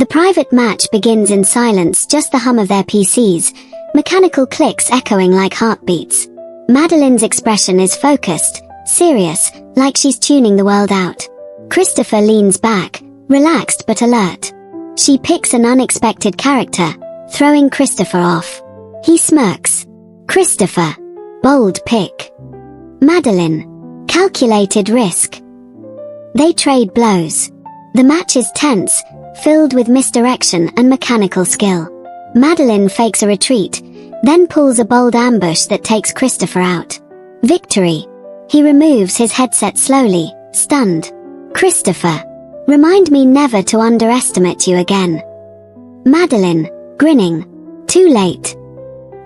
The private match begins in silence, just the hum of their PCs, mechanical clicks echoing like heartbeats. Madeline's expression is focused, serious, like she's tuning the world out. Christopher leans back, relaxed but alert. She picks an unexpected character, throwing Christopher off. He smirks. Christopher. Bold pick. Madeline. Calculated risk. They trade blows. The match is tense, filled with misdirection and mechanical skill. Madeline fakes a retreat, then pulls a bold ambush that takes Christopher out. Victory. He removes his headset slowly, stunned. Christopher. Remind me never to underestimate you again. Madeline, grinning. Too late.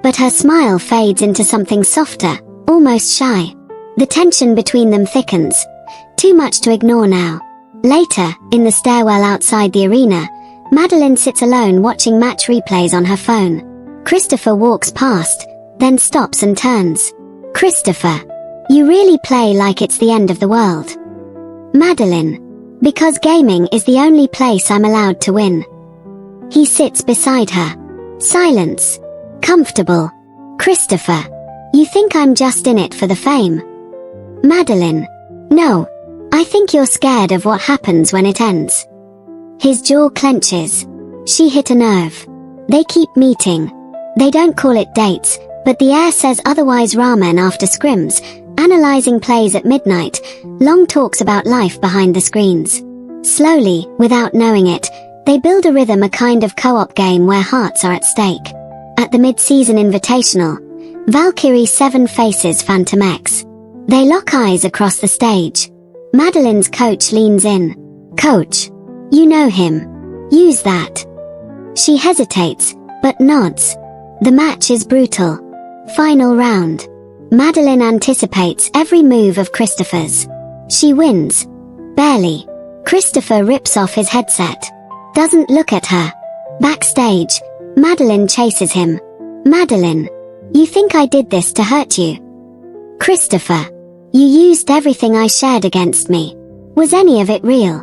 But her smile fades into something softer, almost shy. The tension between them thickens. Too much to ignore now. Later, in the stairwell outside the arena, Madeline sits alone watching match replays on her phone. Christopher walks past, then stops and turns. Christopher. You really play like it's the end of the world. Madeline. Because gaming is the only place I'm allowed to win. He sits beside her. Silence. Comfortable. Christopher. You think I'm just in it for the fame? Madeline. No. I think you're scared of what happens when it ends. His jaw clenches. She hit a nerve. They keep meeting. They don't call it dates, but the air says otherwise. Ramen after scrims, analyzing plays at midnight, long talks about life behind the screens. Slowly, without knowing it, they build a rhythm, a kind of co-op game where hearts are at stake. At the mid-season invitational, Valkyrie 7 faces Phantom X. They lock eyes across the stage. Madeline's coach leans in. Coach. You know him. Use that. She hesitates, but nods. The match is brutal. Final round. Madeline anticipates every move of Christopher's. She wins. Barely. Christopher rips off his headset. Doesn't look at her. Backstage, Madeline chases him. Madeline. You think I did this to hurt you? Christopher. You used everything I shared against me. Was any of it real?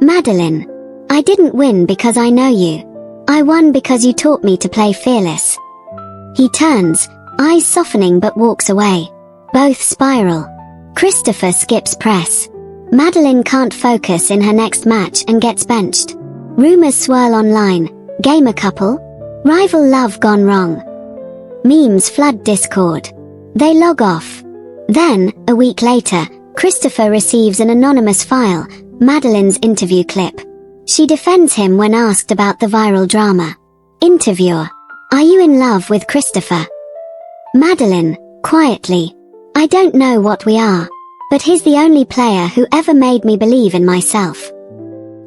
Madeline. I didn't win because I know you. I won because you taught me to play fearless. He turns, eyes softening, but walks away. Both spiral. Christopher skips press. Madeline can't focus in her next match and gets benched. Rumors swirl online. Gamer couple? Rival love gone wrong. Memes flood Discord. They log off. Then, a week later, Christopher receives an anonymous file, Madeline's interview clip. She defends him when asked about the viral drama. Interviewer. Are you in love with Christopher? Madeline, quietly. I don't know what we are, but he's the only player who ever made me believe in myself.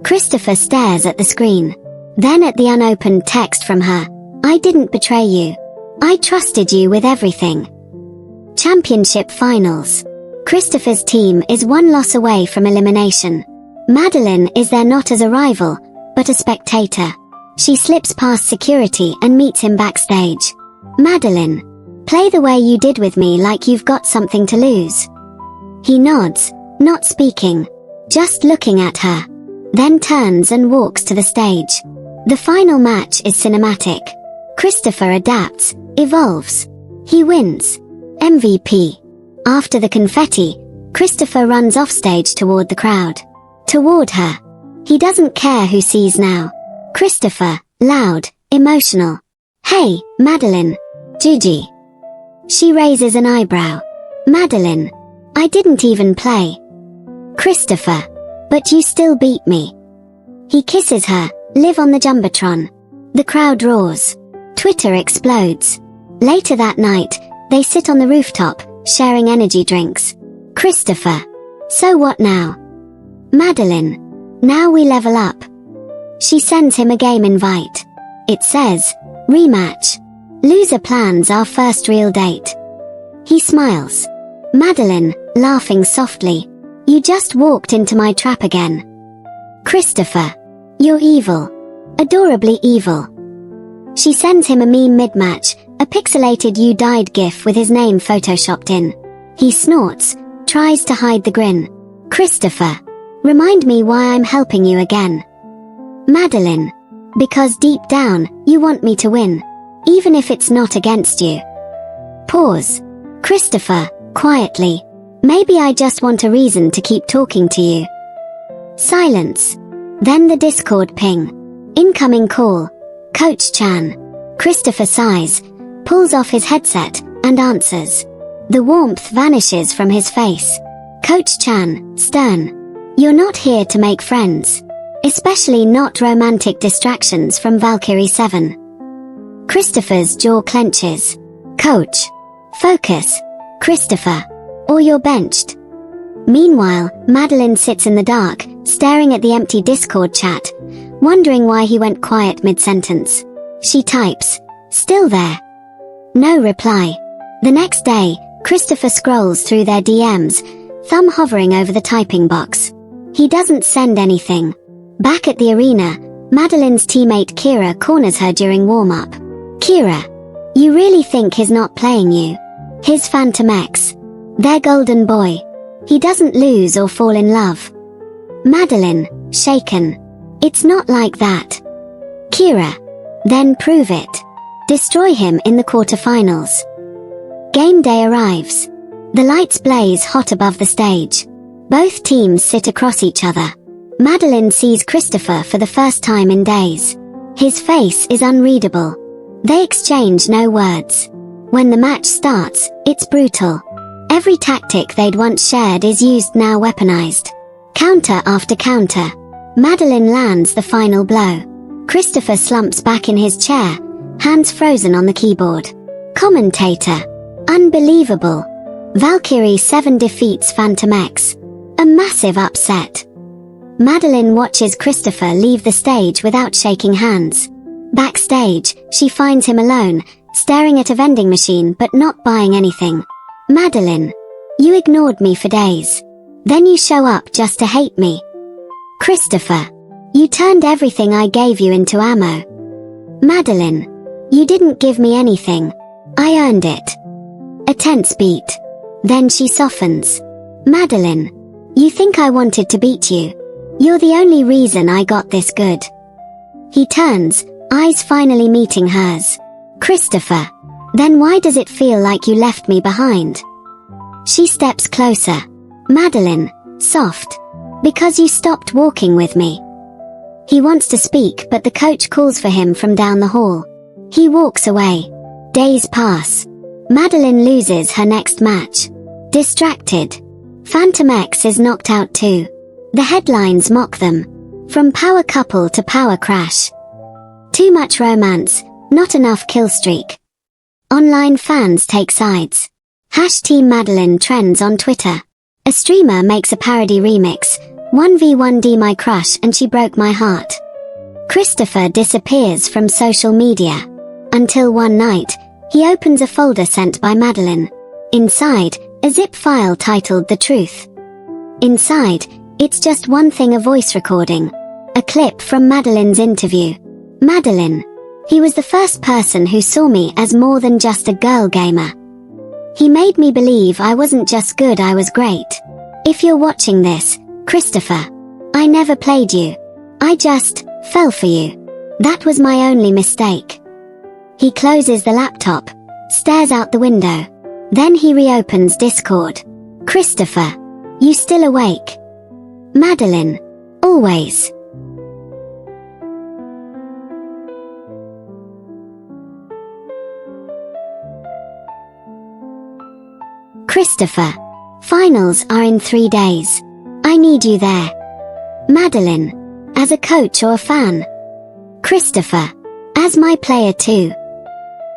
Christopher stares at the screen. Then at the unopened text from her. I didn't betray you. I trusted you with everything. Championship finals. Christopher's team is one loss away from elimination. Madeline is there not as a rival, but a spectator. She slips past security and meets him backstage. Madeline. Play the way you did with me, like you've got something to lose. He nods, not speaking, just looking at her. Then turns and walks to the stage. The final match is cinematic. Christopher adapts, evolves. He wins. MVP. After the confetti, Christopher runs offstage toward the crowd. Toward her. He doesn't care who sees now. Christopher, loud, emotional. Hey, Madeline. Gigi. She raises an eyebrow. Madeline. I didn't even play. Christopher. But you still beat me. He kisses her, live on the Jumbotron. The crowd roars. Twitter explodes. Later that night, they sit on the rooftop, sharing energy drinks. Christopher. So what now? Madeline. Now we level up. She sends him a game invite. It says, rematch. Loser plans our first real date. He smiles. Madeline, laughing softly. You just walked into my trap again. Christopher. You're evil. Adorably evil. She sends him a meme mid-match, a pixelated "You died" gif with his name photoshopped in. He snorts, tries to hide the grin. Christopher. Remind me why I'm helping you again. Madeline. Because deep down, you want me to win. Even if it's not against you. Pause. Christopher, quietly. Maybe I just want a reason to keep talking to you. Silence. Then the Discord ping. Incoming call. Coach Chan. Christopher sighs, pulls off his headset, and answers. The warmth vanishes from his face. Coach Chan, stern. You're not here to make friends. Especially not romantic distractions from Valkyrie 7. Christopher's jaw clenches. Coach. Focus. Christopher. Or you're benched. Meanwhile, Madeline sits in the dark, staring at the empty Discord chat, wondering why he went quiet mid-sentence. She types, still there. No reply. The next day, Christopher scrolls through their DMs, thumb hovering over the typing box. He doesn't send anything. Back at the arena, Madeline's teammate Kira corners her during warm-up. Kira, you really think he's not playing you? His Phantom X. Their golden boy. He doesn't lose or fall in love. Madeline, shaken. It's not like that. Kira. Then prove it. Destroy him in the quarterfinals. Game day arrives. The lights blaze hot above the stage. Both teams sit across each other. Madeline sees Christopher for the first time in days. His face is unreadable. They exchange no words. When the match starts, it's brutal. Every tactic they'd once shared is used now weaponized. Counter after counter. Madeline lands the final blow. Christopher slumps back in his chair, hands frozen on the keyboard. Commentator. Unbelievable. Valkyrie 7 defeats Phantom X. A massive upset. Madeline watches Christopher leave the stage without shaking hands. Backstage, she finds him alone, staring at a vending machine but not buying anything. Madeline. You ignored me for days. Then you show up just to hate me. Christopher. You turned everything I gave you into ammo. Madeline. You didn't give me anything. I earned it. A tense beat. Then she softens. Madeline. You think I wanted to beat you? You're the only reason I got this good. He turns, eyes finally meeting hers. Christopher. Then why does it feel like you left me behind? She steps closer. Madeline. Soft. Because you stopped walking with me. He wants to speak but the coach calls for him from down the hall. He walks away. Days pass. Madeline loses her next match. Distracted. Phantom X is knocked out too. The headlines mock them. From power couple to power crash. Too much romance, not enough kill streak. Online fans take sides. #Team Madeline trends on Twitter. A streamer makes a parody remix. 1v1D my crush and she broke my heart. Christopher disappears from social media. Until one night, he opens a folder sent by Madeline. Inside, a zip file titled The Truth. Inside, it's just one thing, a voice recording. A clip from Madeline's interview. Madeline. He was the first person who saw me as more than just a girl gamer. He made me believe I wasn't just good, I was great. If you're watching this, Christopher, I never played you. I just fell for you. That was my only mistake. He closes the laptop, stares out the window. Then he reopens Discord. Christopher, you still awake? Madeline, always. Christopher, finals are in 3 days. I need you there. Madeline, as a coach or a fan? Christopher, as my player too.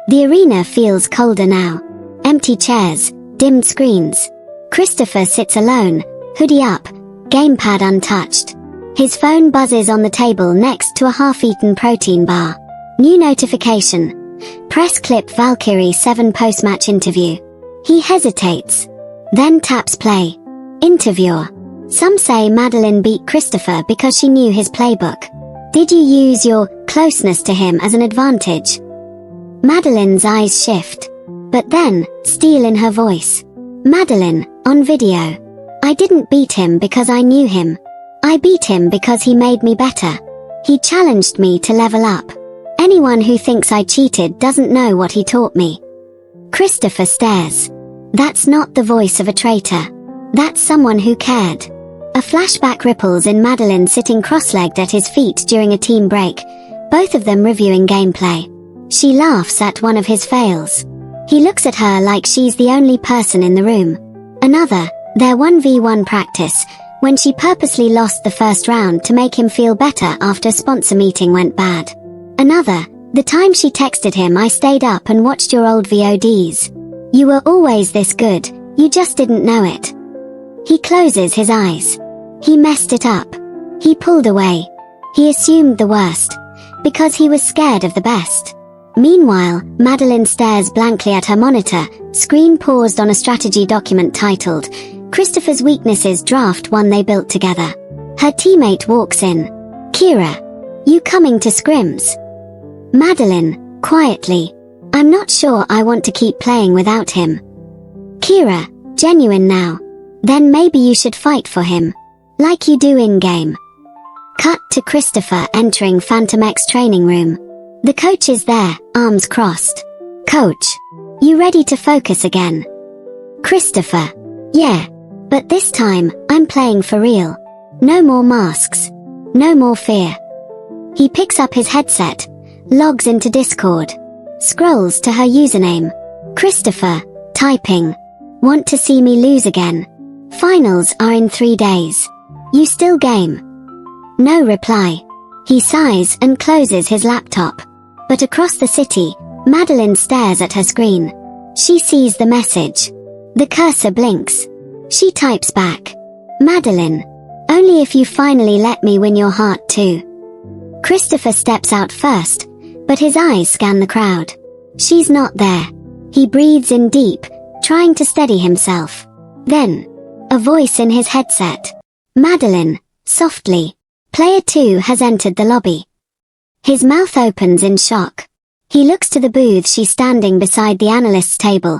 The arena feels colder now. Empty chairs, dimmed screens. Christopher sits alone, hoodie up, gamepad untouched. His phone buzzes on the table next to a half-eaten protein bar. New notification. Press clip Valkyrie 7 post-match interview. He hesitates. Then taps play. Interviewer. Some say Madeline beat Christopher because she knew his playbook. Did you use your closeness to him as an advantage? Madeline's eyes shift. But then, steel in her voice. Madeline, on video. I didn't beat him because I knew him. I beat him because he made me better. He challenged me to level up. Anyone who thinks I cheated doesn't know what he taught me. Christopher stares. That's not the voice of a traitor. That's someone who cared. A flashback ripples in Madeline sitting cross-legged at his feet during a team break, both of them reviewing gameplay. She laughs at one of his fails. He looks at her like she's the only person in the room. Another, their 1v1 practice, when she purposely lost the first round to make him feel better after a sponsor meeting went bad. Another, the time she texted him, "I stayed up and watched your old VODs. You were always this good, you just didn't know it." He closes his eyes. He messed it up. He pulled away. He assumed the worst, because he was scared of the best. Meanwhile, Madeline stares blankly at her monitor, screen paused on a strategy document titled, Christopher's Weaknesses Draft 1 they built together. Her teammate walks in. "Kira, you coming to scrims?" Madeline, quietly, "I'm not sure I want to keep playing without him." Kira, genuine now. "Then maybe you should fight for him. Like you do in-game." Cut to Christopher entering Phantom X training room. The coach is there, arms crossed. "Coach, you ready to focus again?" Christopher, "Yeah. But this time, I'm playing for real. No more masks. No more fear." He picks up his headset, logs into Discord, scrolls to her username. Christopher, typing. "Want to see me lose again? Finals are in 3 days. You still game?" No reply. He sighs and closes his laptop. But across the city, Madeline stares at her screen. She sees the message. The cursor blinks. She types back. "Madeline, only if you finally let me win your heart too." Christopher steps out first, but his eyes scan the crowd. She's not there. He breathes in deep, trying to steady himself. Then, a voice in his headset. "Madeline, softly. Player 2 has entered the lobby." His mouth opens in shock. He looks to the booth. She's standing beside the analyst's table,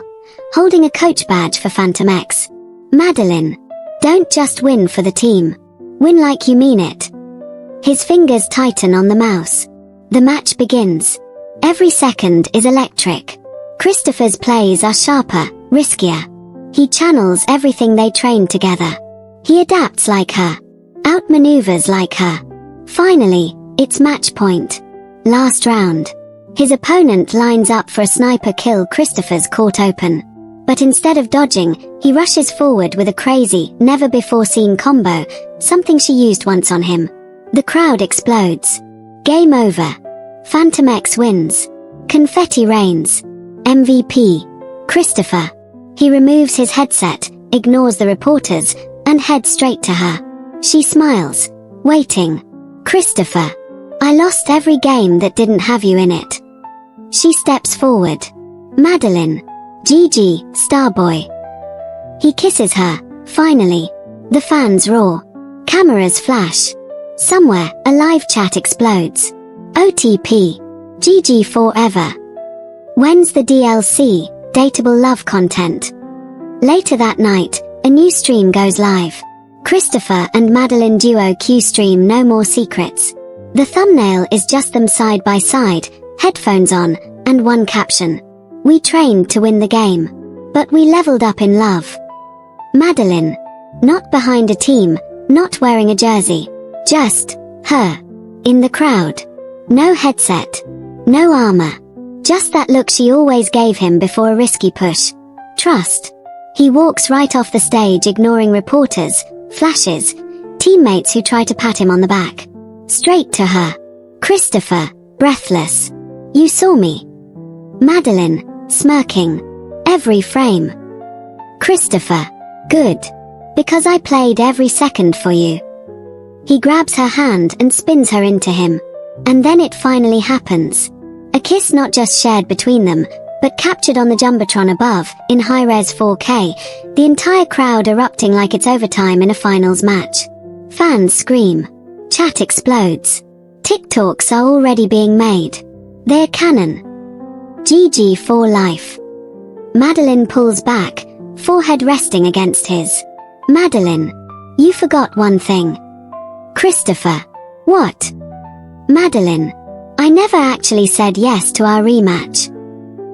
holding a coach badge for Phantom X. "Madeline, don't just win for the team. Win like you mean it." His fingers tighten on the mouse. The match begins. Every second is electric. Christopher's plays are sharper, riskier. He channels everything they trained together. He adapts like her, outmaneuvers like her. Finally, it's match point. Last round. His opponent lines up for a sniper kill. Christopher's caught open. But instead of dodging, he rushes forward with a crazy, never-before-seen combo, something she used once on him. The crowd explodes. Game over. Phantom X wins. Confetti rains. MVP. Christopher. He removes his headset, ignores the reporters, and heads straight to her. She smiles, waiting. "Christopher, I lost every game that didn't have you in it." She steps forward. "Madeline. GG, Starboy." He kisses her, finally. The fans roar. Cameras flash. Somewhere, a live chat explodes. OTP. GG forever. When's the DLC, dateable love content? Later that night, a new stream goes live. Christopher and Madeline duo Q stream No More Secrets. The thumbnail is just them side by side, headphones on, and one caption. "We trained to win the game. But we leveled up in love." Madeline. Not behind a team, not wearing a jersey. Just her. In the crowd. No headset. No armor. Just that look she always gave him before a risky push. Trust. He walks right off the stage, ignoring reporters, flashes, teammates who try to pat him on the back. Straight to her. Christopher, breathless. "You saw me." Madeline, smirking. "Every frame." Christopher, "Good. Because I played every second for you." He grabs her hand and spins her into him. And then it finally happens. A kiss not just shared between them, but captured on the Jumbotron above, in high-res 4K, the entire crowd erupting like it's overtime in a finals match. Fans scream. Chat explodes. TikToks are already being made. They're canon. GG for life. Madeline pulls back, forehead resting against his. "Madeline, you forgot one thing." Christopher. "What?" Madeline. I never actually said yes to our rematch.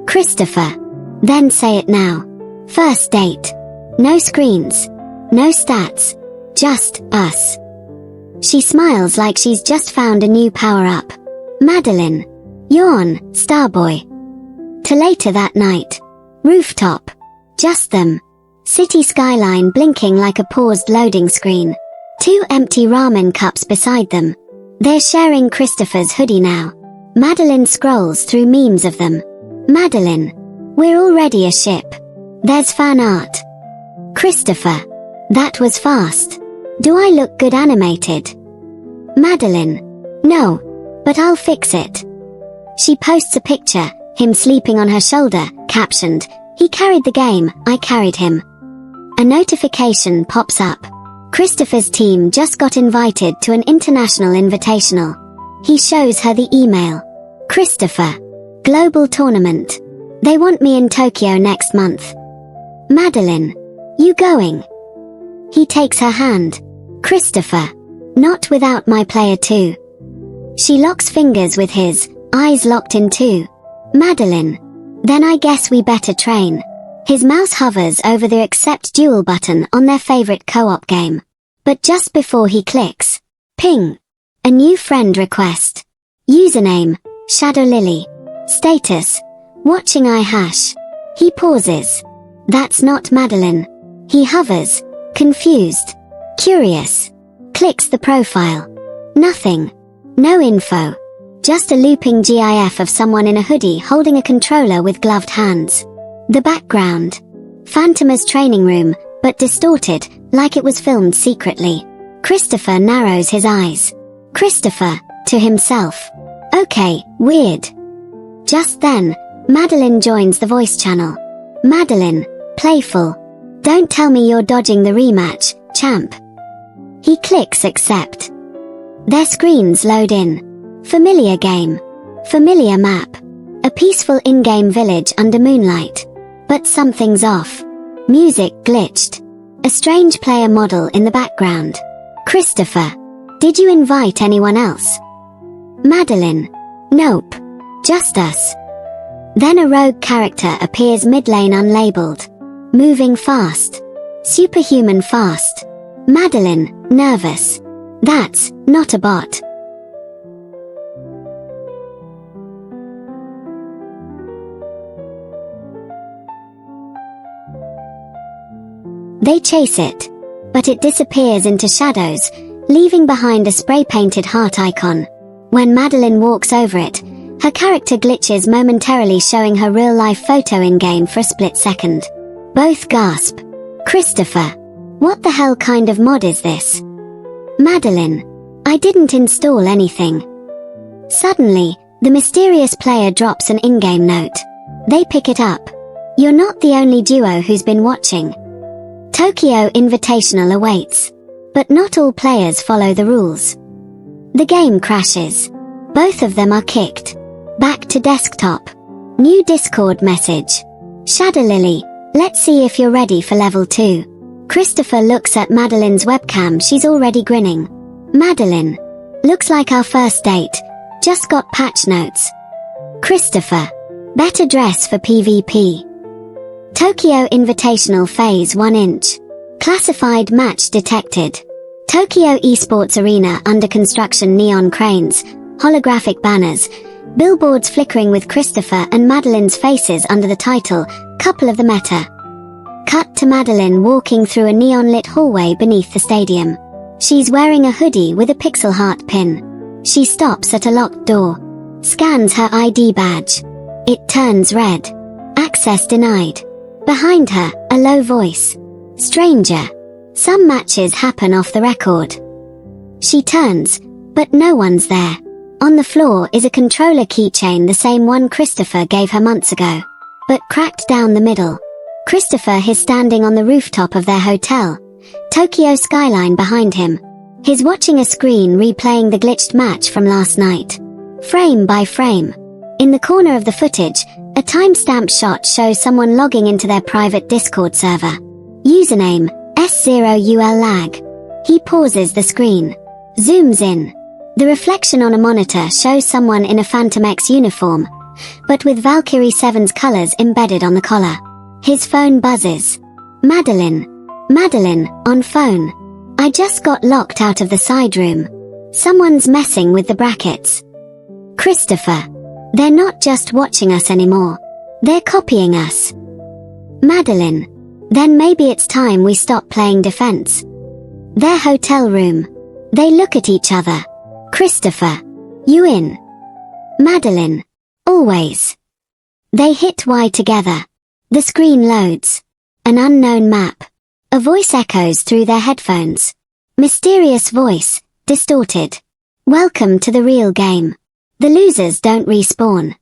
Christopher. Then say it now. First date. No screens. No stats. Just us. She smiles like she's just found a new power-up. Madeline. Yawn, Starboy. To later that night. Rooftop. Just them. City skyline blinking like a paused loading screen. 2 empty ramen cups beside them. They're sharing Christopher's hoodie now. Madeline scrolls through memes of them. Madeline. We're already a ship. There's fan art. Christopher. That was fast. Do I look good animated? Madeline. No. But I'll fix it. She posts a picture, him sleeping on her shoulder, captioned, "He carried the game, I carried him." A notification pops up. Christopher's team just got invited to an international invitational. He shows her the email. Christopher. Global tournament. They want me in Tokyo next month. Madeline. You going? He takes her hand. Christopher. Not without my player too. She locks fingers with his, eyes locked in too. Madeline. Then I guess we better train. His mouse hovers over the accept duel button on their favorite co-op game. But just before he clicks, ping. A new friend request. Username, Shadow Lily. Status, watching iHash. He pauses. That's not Madeline. He hovers, confused, curious. Clicks the profile. Nothing. No info. Just a looping GIF of someone in a hoodie holding a controller with gloved hands. The background. Phantoma's training room, but distorted, like it was filmed secretly. Christopher narrows his eyes. Christopher, to himself. Okay, weird. Just then, Madeline joins the voice channel. Madeline, playful. Don't tell me you're dodging the rematch, champ. He clicks accept. Their screens load in. Familiar game. Familiar map. A peaceful in-game village under moonlight. But something's off. Music glitched. A strange player model in the background. Christopher. Did you invite anyone else? Madeline. Nope. Just us. Then a rogue character appears mid-lane unlabeled. Moving fast. Superhuman fast. Madeline, nervous. That's not a bot. They chase it. But it disappears into shadows, leaving behind a spray-painted heart icon. When Madeline walks over it, her character glitches momentarily, showing her real-life photo in-game for a split second. Both gasp. Christopher. What the hell kind of mod is this? Madeline. I didn't install anything. Suddenly, the mysterious player drops an in-game note. They pick it up. You're not the only duo who's been watching. Tokyo Invitational awaits. But not all players follow the rules. The game crashes. Both of them are kicked. Back to desktop. New Discord message. Shadow Lily, let's see if you're ready for level 2. Christopher looks at Madeline's webcam. She's already grinning. Madeline. Looks like our first date. Just got patch notes. Christopher. Better dress for PvP. Tokyo Invitational Phase 1 inch. Classified match detected. Tokyo Esports Arena under construction. Neon cranes, holographic banners, billboards flickering with Christopher and Madeline's faces under the title, Couple of the Meta. Cut to Madeline walking through a neon-lit hallway beneath the stadium. She's wearing a hoodie with a pixel heart pin. She stops at a locked door. Scans her ID badge. It turns red. Access denied. Behind her, a low voice. Stranger. Some matches happen off the record. She turns, but no one's there. On the floor is a controller keychain, the same one Christopher gave her months ago, but cracked down the middle. Christopher is standing on the rooftop of their hotel. Tokyo skyline behind him. He's watching a screen replaying the glitched match from last night. Frame by frame. In the corner of the footage, a timestamp shot shows someone logging into their private Discord server. Username, S0UL lag. He pauses the screen. Zooms in. The reflection on a monitor shows someone in a Phantom X uniform, but with Valkyrie 7's colors embedded on the collar. His phone buzzes. Madeline. Madeline, on phone. I just got locked out of the side room. Someone's messing with the brackets. Christopher. They're not just watching us anymore. They're copying us. Madeline. Then maybe it's time we stop playing defense. Their hotel room. They look at each other. Christopher. You in? Madeline. Always. They hit Y together. The screen loads. An unknown map. A voice echoes through their headphones. Mysterious voice, distorted. Welcome to the real game. The losers don't respawn.